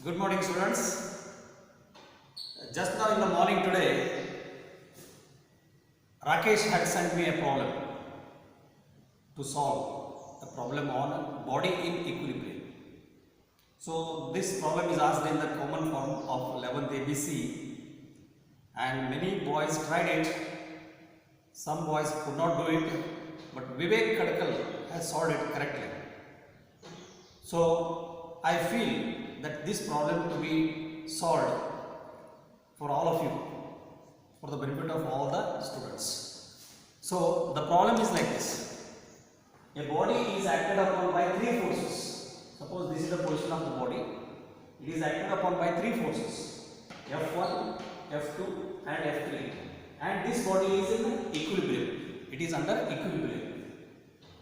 Good morning, students. Just now in the morning today, Rakesh had sent me a problem to solve a problem on body in equilibrium. So this problem is asked in the common form of 11th ABC, and many boys tried it. Some boys could not do it, but Vivek Kadkal has solved it correctly. So I feel that this problem to be solved for all of you, for the benefit of all the students. So the problem is like this: a body is acted upon by three forces. Suppose this is the position of the body. It is acted upon by three forces: F1, F2 and F3, and this body is in equilibrium. It is under equilibrium.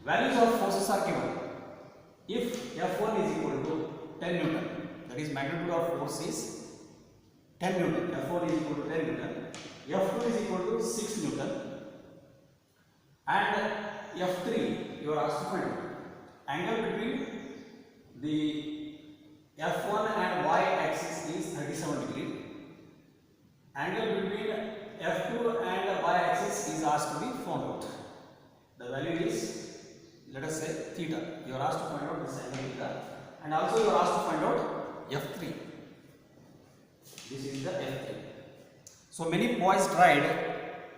Values of forces are given. If F1 is equal to 10 Newton, that is magnitude of force is 10 Newton, F1 is equal to 10 Newton, F2 is equal to 6 Newton, and F3 you are asked to find angle between the F1 and Y axis is 37 degree, angle between F2 and Y axis is asked to be found out. The value is, let us say, theta. You are asked to find out this angle theta, and also you are asked to find out F3. This is the F3. So many boys tried,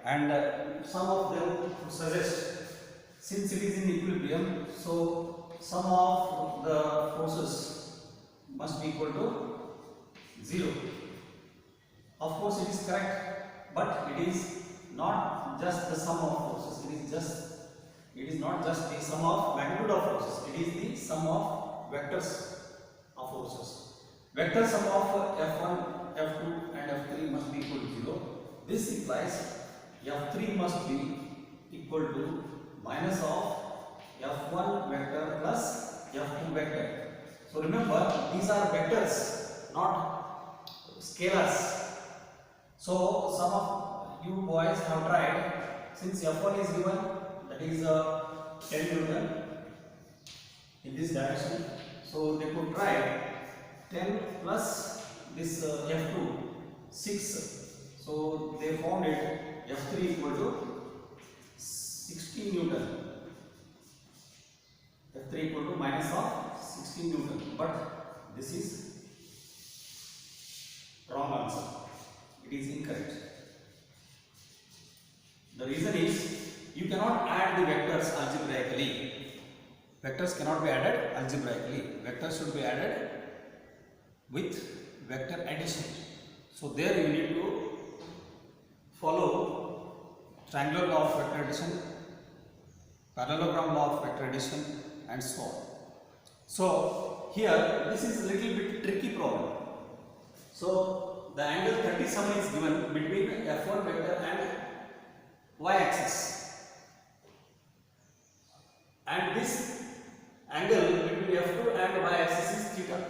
and some of them suggest, since it is in equilibrium, so some of the forces must be equal to 0. Of course it is correct, but it is not just the sum of forces. It is not just the sum of magnitude of forces. It is the sum of vectors of forces. Vector sum of F1, F2 and F3 must be equal to 0. This implies F3 must be equal to minus of F1 vector plus F2 vector. So remember, these are vectors, not scalars. So some of you boys have tried, since F1 is given, that is 10 Newton in this direction. So they could try 10 plus this F2, 6. So they found it F3 equal to 16 Newton. F3 equal to minus of 16 Newton. But this is wrong answer. It is incorrect. The reason is, you cannot add the vectors algebraically. Vectors cannot be added algebraically. Vectors should be added with vector addition. So there you need to follow triangular law of vector addition, parallelogram law of vector addition, and so on. So here this is a little bit tricky problem. So the angle 37 is given between F1 vector and Y axis. And this angle between F2 and Y axis is theta.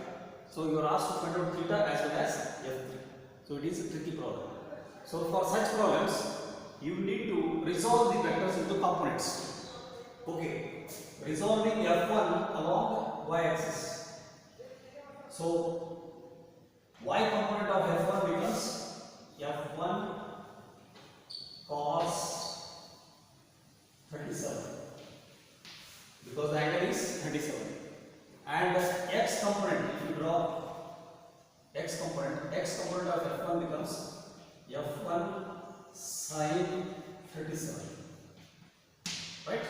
So you are asked to find out theta as well as F3. So it is a tricky problem. So for such problems, you need to resolve the vectors into components. Okay, resolving F1 along Y axis. So Y component of F1 becomes F1 cos 37. Because the angle is 37, and x component, if you draw x component of F1 becomes F1 sin 37, right?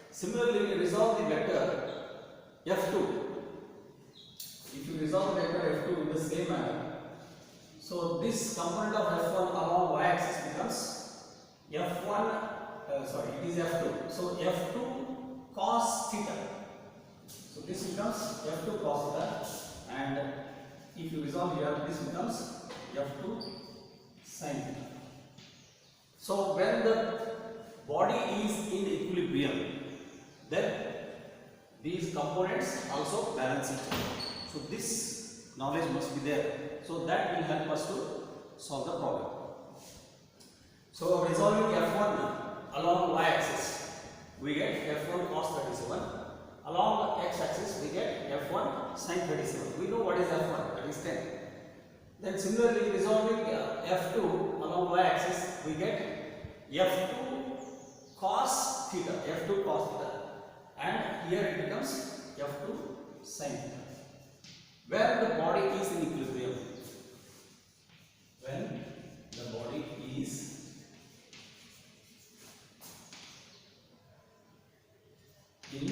Similarly, resolve the vector F2. If you resolve the vector F2 in the same manner, so this component of F1 along y axis becomes F1. It is F2. So F2 cos theta. So this becomes F2 cos theta, and if you resolve here, this becomes F2 sin theta. So when the body is in equilibrium, then these components also balance each other. So this knowledge must be there. So that will help us to solve the problem. So resolving F1 along y axis, we get F1 cos 37 along the x-axis we get F1 sin 37. We know what is F1, that is 10. Then similarly resolving F2 along y-axis we get F2 cos theta, F2 cos theta, and here it becomes F2 sin theta. Where the body is in equilibrium, when the body is in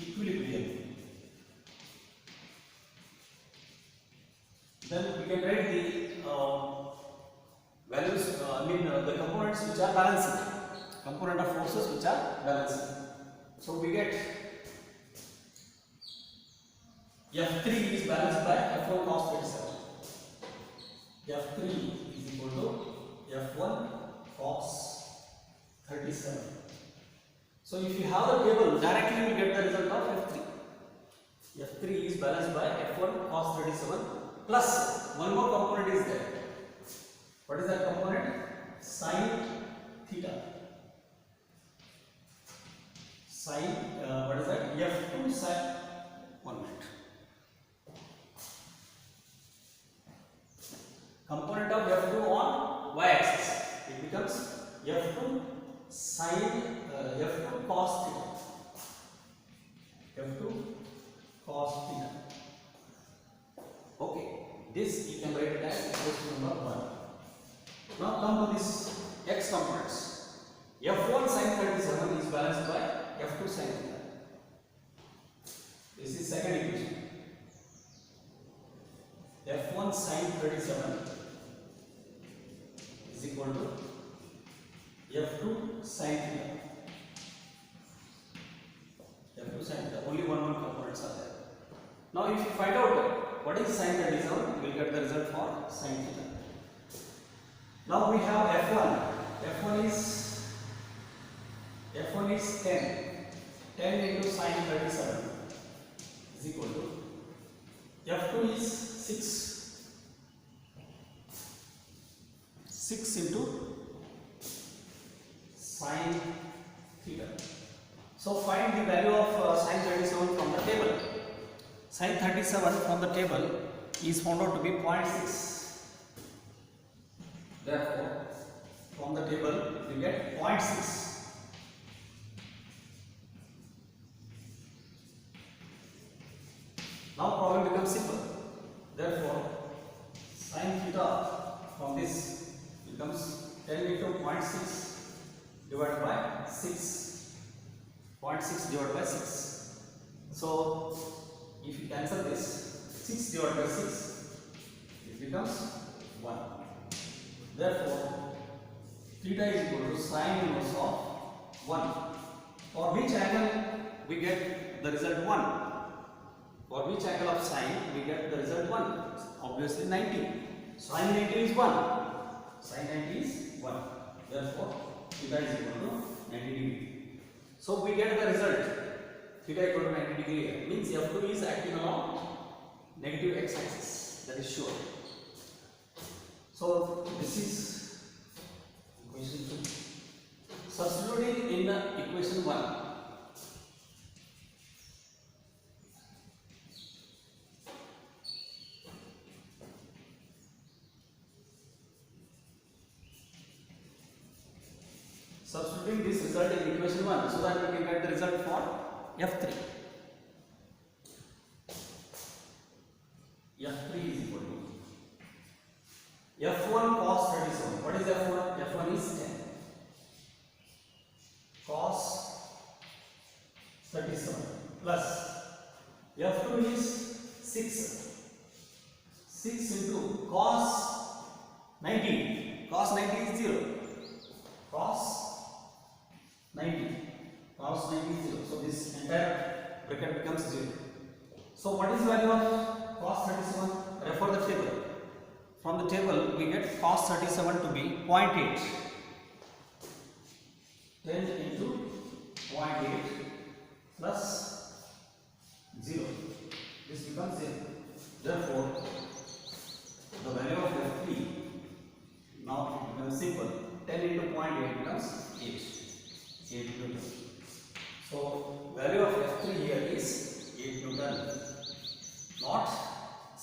equilibrium, then we can write the values, the components which are balancing, component of forces which are balancing. So we get F3 is balanced by F1 cos 37. F3 is equal to F1 cos 37. So if you have the table, directly you will get the result of F3. F3 is balanced by F1 cos 37 plus one more component is there. What is that component? Sin theta. Sin, what is that? F2 sin, 1 minute. Component of F2 on y-axis, it becomes F2 sin, F2 cos theta. F2 cos theta. Okay, this you can write it as equation number 1. Now come to this x components. F1 sin 37 is balanced by F2 sin theta. This is second equation. F1 sin 37 is equal to F2 sin theta. F2 sin theta. Only one components are there. Now if you find out what is sin 37, you will get the result for sin theta. Now we have F1. F1 is 10. 10 into sin 37 is equal to F2 is 6. 6 into sin theta. So find the value of sin 37 from the table. Sin 37 from the table is found out to be 0.6. Therefore, from the table we get 0.6. Now problem becomes simple. Therefore, sin theta from this becomes 10 into 0.6 divided by 6. 0.6 divided by 6. So, if you cancel this, 6 divided by 6, it becomes 1. Therefore, theta is equal to sin inverse of 1. For which angle we get the result 1? For which angle of sine we get the result 1? Obviously 90. Sin 90 is 1. Sin 90 is 1. Therefore, theta is equal to 90 degree. So we get the result theta equal to 90 degree here. Means F2 is acting along negative x-axis. That is sure. So this is equation 2. Substituting in equation 1. Substituting this result in equation 1 so that we can get the result for F3. F3 is equal to F1 cos 37. What is F1? F1 is 10. Cos 37 plus F2 is 6. 6 into cos 90. Cos 90 is 0. Cos 90. Cos 90 is 0. So this entire bracket becomes 0. So what is the value of cos 37? Refer the table. From the table we get cos 37 to be 0.8. 10 into 0.8 plus 0. This becomes 0. Therefore, the value of F3 now it becomes simple. 10 into 0.8 becomes 8. 8 into 2. So value of F3 here is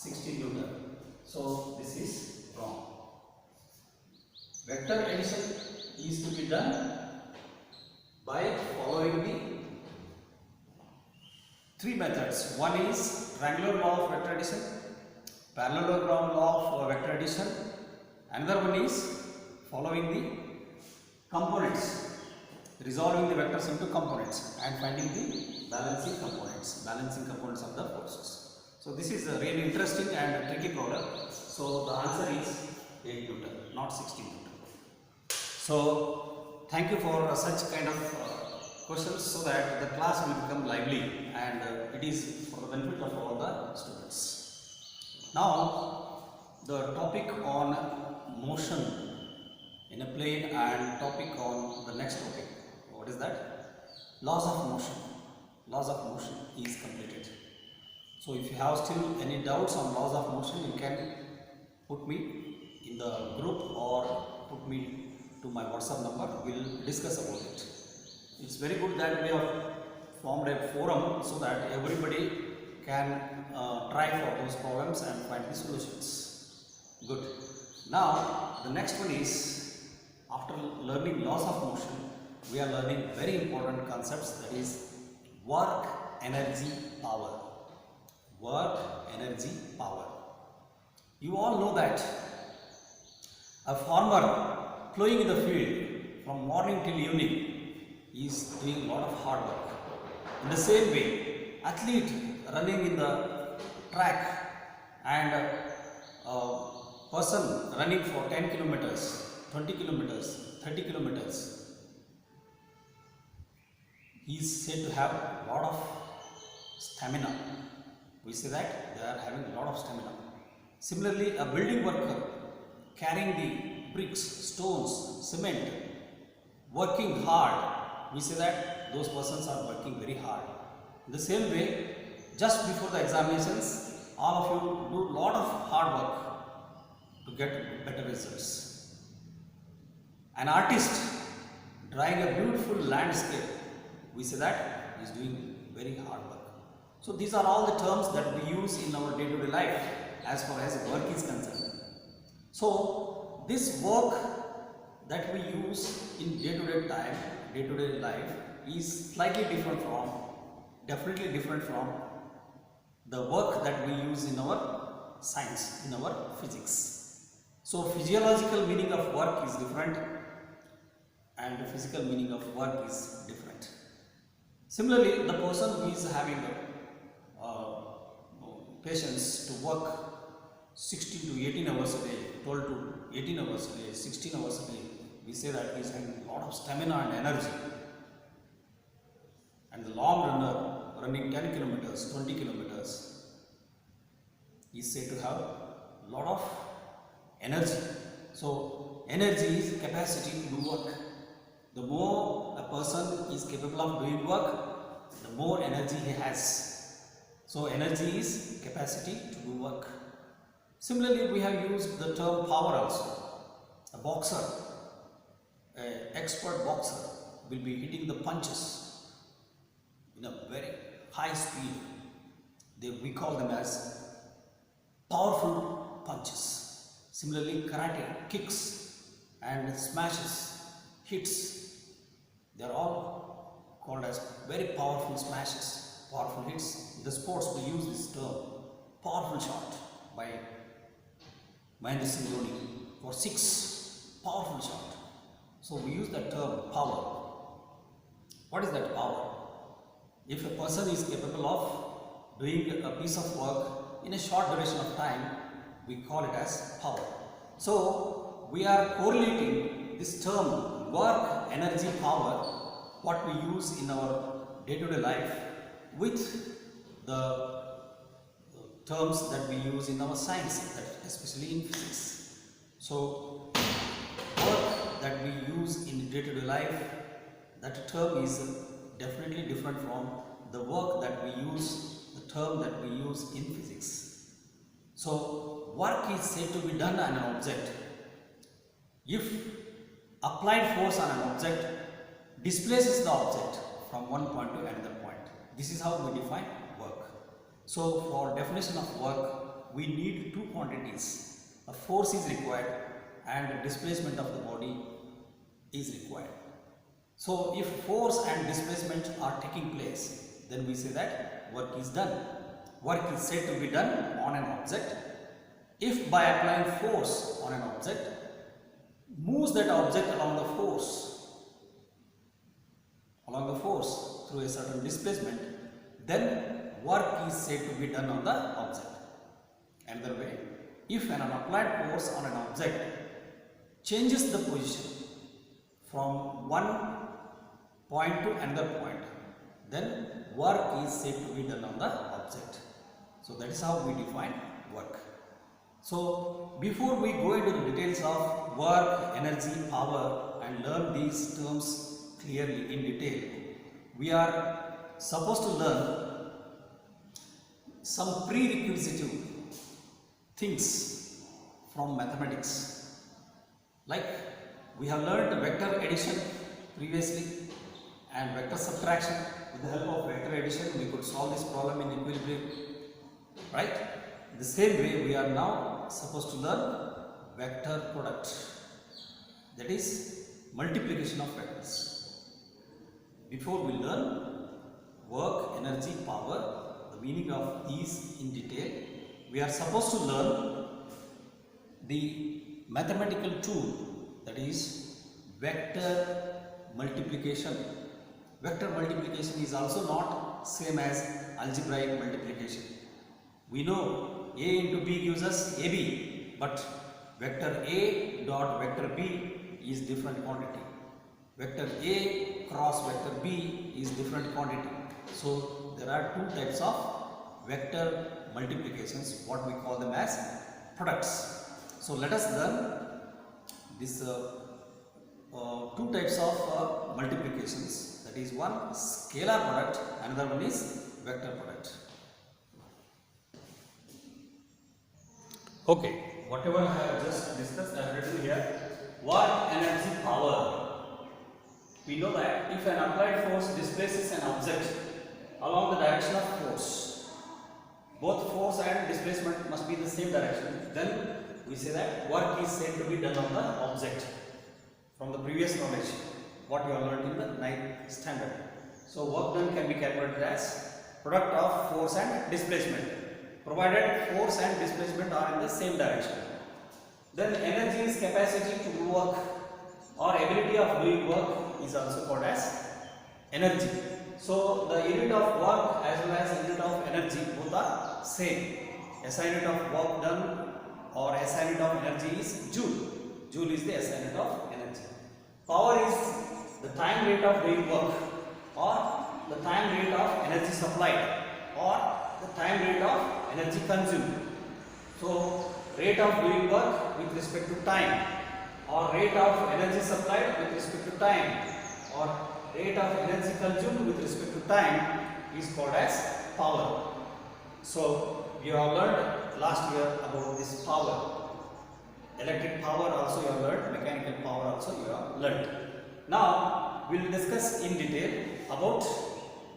16 Newton. So this is wrong. Vector addition is to be done by following the three methods. One is triangular law of vector addition, parallelogram law of vector addition. Another one is following the components, resolving the vectors into components and finding the balancing components of the forces. So this is a really interesting and tricky problem. So the answer is 8 Newton, not 16 Newton. So thank you for such kind of questions, so that the class will become lively and it is for the benefit of all the students. Now the topic on motion in a plane and topic on the next topic. What is that? Laws of motion. Laws of motion is completed. So if you have still any doubts on laws of motion, you can put me in the group or put me to my WhatsApp number. We'll discuss about it. It's very good that we have formed a forum so that everybody can try for those problems and find the solutions. Good. Now the next one is, after learning laws of motion, we are learning very important concepts, that is work, energy, power. Work, energy, power. You all know that a farmer plowing in the field from morning till evening is doing a lot of hard work. In the same way, athlete running in the track and person running for 10 kilometers, 20 kilometers, 30 kilometers, he is said to have a lot of stamina. We say that they are having a lot of stamina. Similarly, a building worker carrying the bricks, stones, cement, working hard, we say that those persons are working very hard. In the same way, just before the examinations, all of you do a lot of hard work to get better results. An artist drawing a beautiful landscape, we say that he is doing very hard work. So these are all the terms that we use in our day-to-day life as far as work is concerned. So this work that we use in day-to-day time, day-to-day life, is slightly different from, definitely different from the work that we use in our science, in our physics. So physiological meaning of work is different and the physical meaning of work is different. Similarly, the person who is having patience to work 16 to 18 hours a day, 12 to 18 hours a day, 16 hours a day, we say that he is having a lot of stamina and energy. And the long runner running 10 kilometers, 20 kilometers, is said to have a lot of energy. So energy is capacity to do work. The more a person is capable of doing work, the more energy he has. So energy is capacity to do work. Similarly, we have used the term power also. A boxer, an expert boxer, will be hitting the punches in a very high speed. We call them as powerful punches. Similarly, karate, kicks and smashes, hits, they are all called as very powerful smashes, powerful hits. In the sports, we use this term, powerful shot, by Mahendra Singh Dhoni for 6, powerful shot. So we use that term power. What is that power? If a person is capable of doing a piece of work in a short duration of time, we call it as power. So we are correlating this term work, energy, power, what we use in our day-to-day life, with the terms that we use in our science, especially in physics. So work that we use in day-to-day life, that term is definitely different from the work that we use, the term that we use in physics. So work is said to be done on an object if applied force on an object displaces the object from one point to another point. This is how we define work. So for definition of work, we need two quantities. A force is required and displacement of the body is required. So if force and displacement are taking place, then we say that work is done. Work is said to be done on an object if by applying force on an object moves that object along the force through a certain displacement, then work is said to be done on the object. Another way, if an applied force on an object changes the position from one point to another point, then work is said to be done on the object. So that is how we define work. So before we go into the details of work, energy, power and learn these terms clearly in detail, we are supposed to learn some prerequisite things from mathematics. Like we have learned vector addition previously and vector subtraction. With the help of vector addition we could solve this problem in equilibrium, right? In the same way we are now supposed to learn vector product, that is multiplication of vectors. Before we learn work, energy, power, the meaning of these in detail, we are supposed to learn the mathematical tool, that is vector multiplication. Vector multiplication is also not same as algebraic multiplication. We know A into B gives us AB, but vector A dot vector B is different quantity. Vector A cross vector B is different quantity. So there are two types of vector multiplications, what we call them as products. So let us learn this two types of multiplications, that is one scalar product, another one is vector product. Okay, whatever I have just discussed, I have written here work, energy, power. We know that if an applied force displaces an object along the direction of force, both force and displacement must be the same direction, then we say that work is said to be done on the object. From the previous knowledge, what you have learned in the 9th standard. So work done can be calculated as product of force and displacement, provided force and displacement are in the same direction. Then energy is capacity to do work or ability of doing work is also called as energy. So the unit of work as well as unit of energy both are same. SI unit of work done or SI unit of energy is joule. Joule is the SI unit of energy. Power is the time rate of doing work or the time rate of energy supplied or the time rate of energy consumed. So rate of doing work with respect to time, or rate of energy supplied with respect to time, or rate of energy consumed with respect to time is called as power. So you have learned last year about this power. Electric power also you have learned, mechanical power also you have learned. Now we will discuss in detail about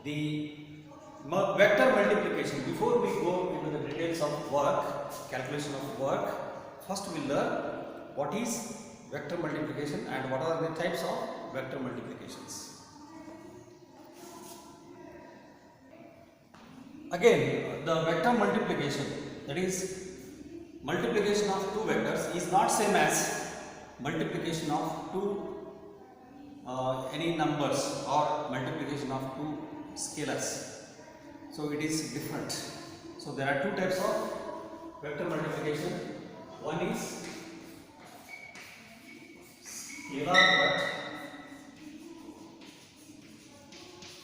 the vector multiplication. Before we go into the details of work, calculation of work, first we will learn what is vector multiplication and what are the types of vector multiplications. Again, the vector multiplication, that is multiplication of two vectors, is not same as multiplication of two any numbers or multiplication of two scalars. So it is different. So there are two types of vector multiplication. One is scalar product.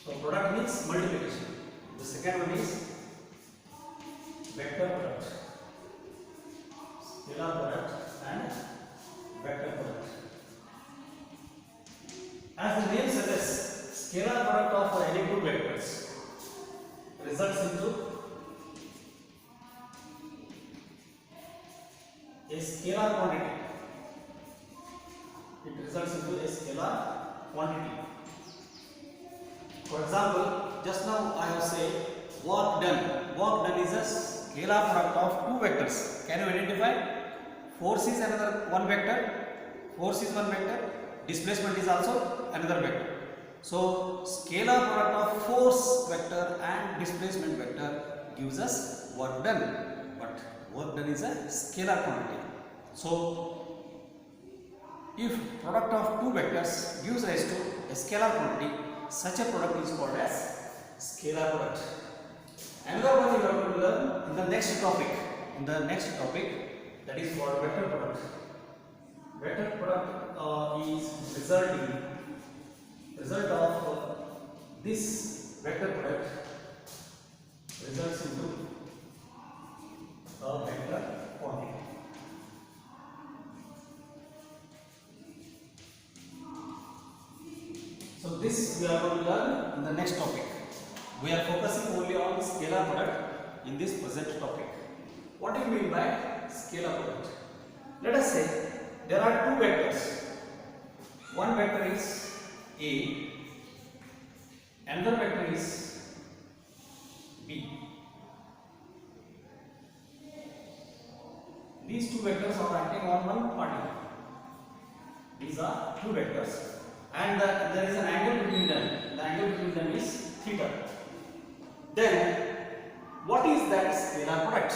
So product means multiplication. The second one is vector product. Scalar product and vector product. As the name suggests, scalar product of any two vectors results into a scalar quantity. It results into a scalar quantity. For example, just now I have said work done. Work done is a scalar product of two vectors. Can you identify? Force is another one vector. Force is one vector. Displacement is also another vector. So scalar product of force vector and displacement vector gives us work done. But work done is a scalar quantity. So if product of two vectors gives rise to a scalar quantity, such a product is called as scalar product. Another one you have to learn in the next topic. That is called vector product. Vector product is result of this vector product results into a vector quantity. So this we are going to learn in the next topic. We are focusing only on scalar product in this present topic. What do you mean by scalar product? Let us say there are two vectors. One vector is A, another vector is B. These two vectors are acting on one particle. These are two vectors, and there is an angle between them. The angle between them is theta. Then, what is that scalar product?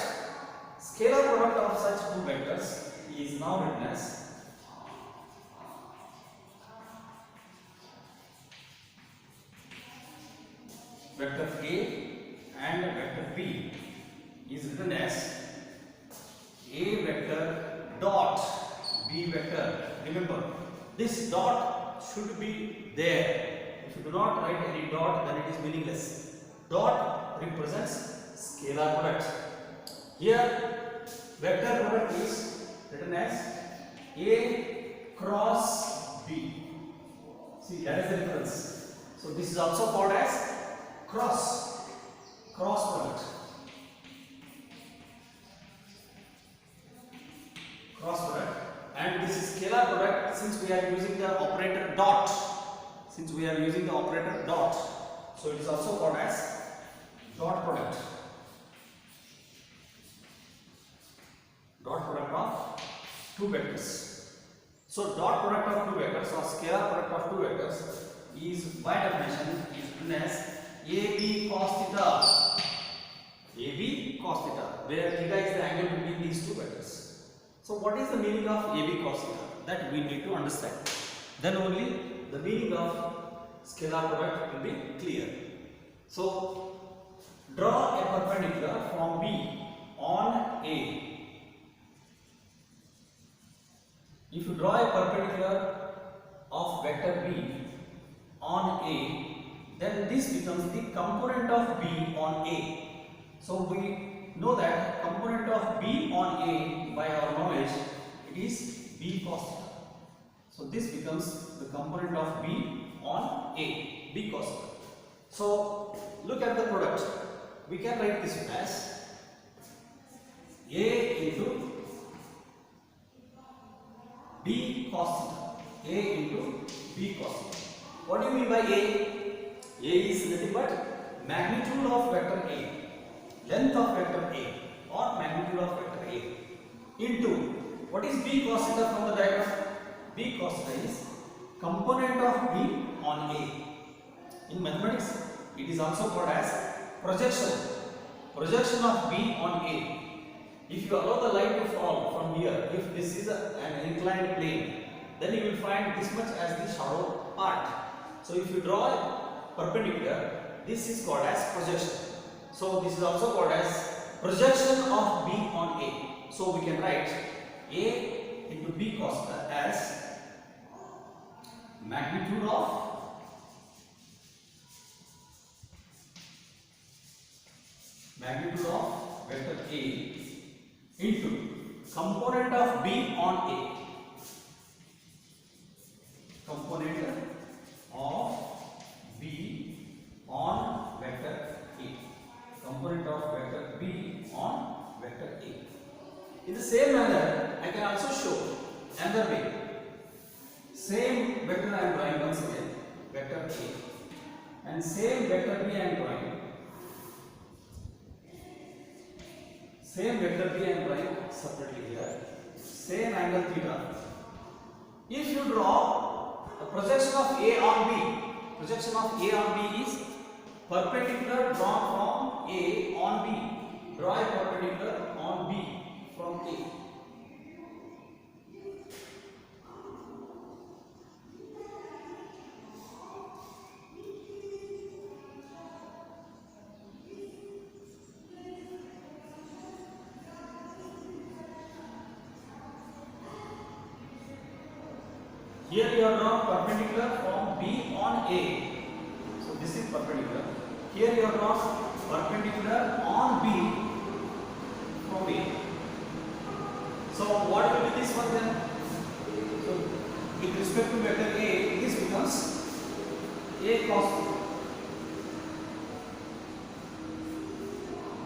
Scalar product of such two vectors is now written as vector A and vector B is written as A vector dot B vector. Remember, this dot should be there. If you do not write any dot, then it is meaningless. Dot represents scalar product. Here, vector product is written as A cross B. See, that is the difference. So this is also called as cross product. Cross product, and this is scalar product since we are using the operator dot. So it is also called as dot product. Dot product of two vectors. So dot product of two vectors or scalar product of two vectors is by definition is written as AB cos theta. AB cos theta, where theta is the angle between these two vectors. So what is the meaning of AB cos theta? That we need to understand. Then only the meaning of scalar product will be clear. So draw a perpendicular from B on A. If you draw a perpendicular of vector B on A, then this becomes the component of B on A. So we know that component of B on A, by our knowledge, it is B cos theta. So this becomes the component of B on A, B cos theta. So look at the product. We can write this as A into B cos theta. A into B cos theta. What do you mean by A? A is nothing but magnitude of vector A, length of vector A or magnitude of vector A into what is B cos theta from the diagram? B cos theta is component of B on A. In mathematics, it is also called as projection. Projection of B on A. If you allow the light to fall from here, if this is an inclined plane, then you will find this much as the shadow part. So if you draw a perpendicular, this is called as projection. So this is also called as projection of B on A. So we can write A into B cos theta as magnitude of vector A into component of B on A. Component of B on vector A. Component of vector B on vector A. In the same manner, I can also show another way. Same vector I am drawing once again, vector A, and same vector B I am drawing. Same vector B I am drawing separately here. Same angle theta. If you draw a projection of A on B, projection of A on B is perpendicular drawn from A on B. Draw a perpendicular on B from A. Here you are drawn perpendicular from B on A. So this is perpendicular. Here you are drawn perpendicular on B from A. So what will be this one then? So with respect to vector A, this becomes A cos theta.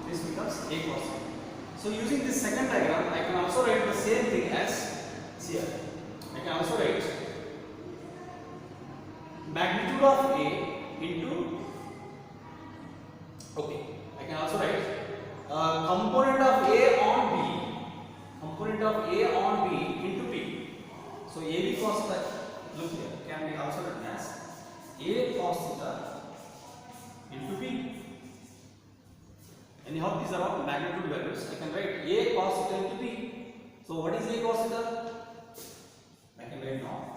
This becomes A cos theta. So using this second diagram, I can also write the same thing as here. I can also write magnitude of A into, okay, I can also write component of A on B, component of A on B into P. So AB cos theta, look here, can be also written as A cos theta into P. Anyhow, these are all magnitude values. I can write A cos theta into P. So what is A cos theta? I can write now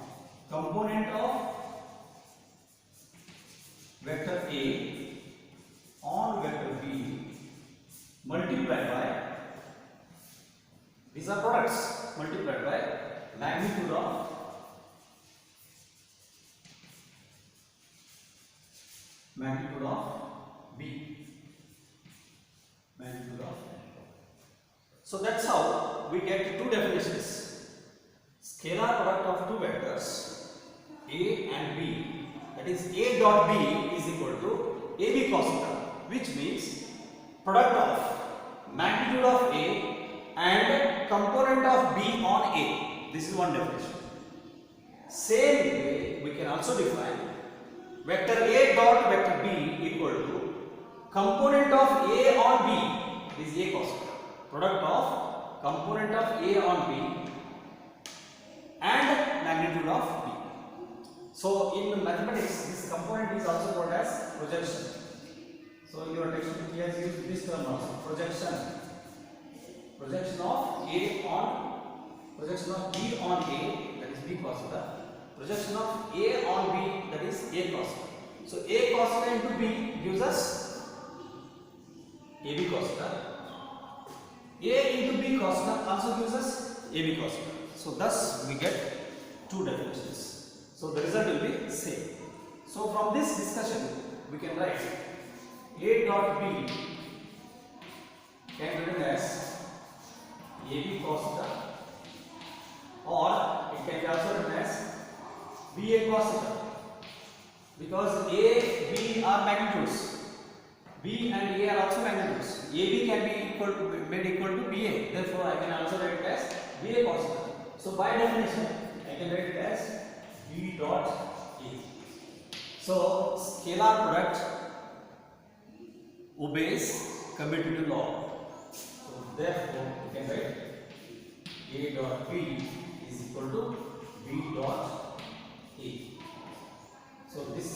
component of vector A on vector B multiplied by, these are products, multiplied by magnitude of B. Magnitude of. So that's how we get two definitions. Scalar product of two vectors A and B, that is A dot B is equal to AB cos theta, which means product of magnitude of A and component of B on A. This is one definition. Same way we can also define vector A dot vector B equal to component of A on B, this is A cos theta, product of component of A on B and magnitude of B. So in mathematics, this component is also called as projection. So your textbook here has used this term also, projection. Projection of A on, projection of B on A, that is B cos theta. Projection of A on B, that is A cos theta. So A cos theta into B gives us AB cos theta. A into B cos theta also gives us AB cos theta. So thus we get two definitions. So the result will be same. So from this discussion we can write A dot B can be written as AB cos theta, or it can be also written as BA cos theta, because A, B are magnitudes. B and A are also magnitudes. AB can be made equal to BA. Therefore, I can also write it as BA cos theta. So by definition, I can write it as B dot A. So scalar product obeys commutative law. So therefore, we can write A dot B is equal to B dot A. So this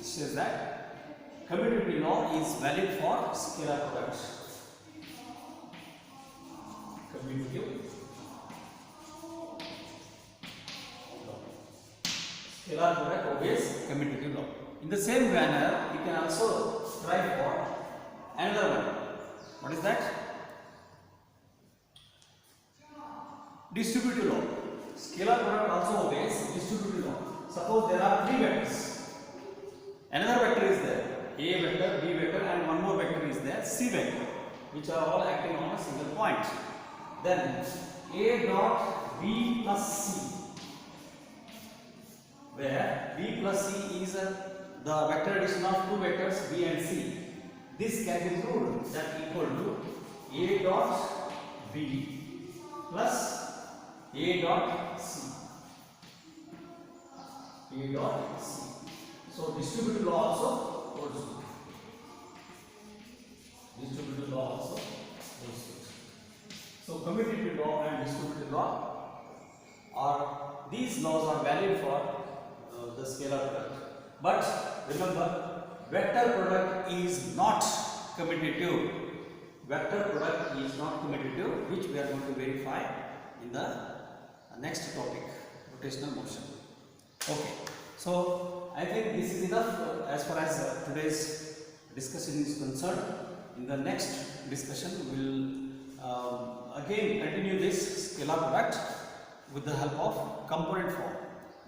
says that commutative law is valid for scalar products. Commutative law. Scalar product obeys commutative law. In the same manner, you can also try for another one. What is that? Distributive law. Scalar product also obeys distributive law. Suppose there are three vectors. Another vector is there, A vector, B vector, and one more vector is there, C vector, which are all acting on a single point. Then A dot B plus C, where B plus C is the vector addition of two vectors B and C. This can be proved that equal to A dot B plus A dot C. A dot C. So distributive law also holds good. Distributive law also holds good. commutative law and distributive law are, these laws are valid for the scalar product. But remember, vector product is not commutative. Vector product is not commutative, which we are going to verify in the next topic, rotational motion. Okay, so I think this is enough as far as today's discussion is concerned. In the next discussion, we will again continue this scalar product with the help of component form.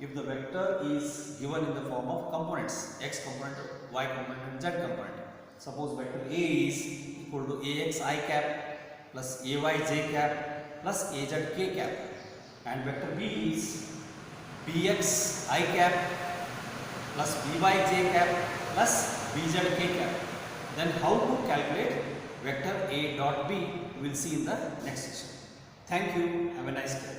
If the vector is given in the form of components, x component, y component and z component. Suppose vector A is equal to ax I cap plus ay j cap plus az k cap, and vector B is bx I cap plus by j cap plus bz k cap. Then how to calculate vector A dot B, we will see in the next session. Thank you. Have a nice day.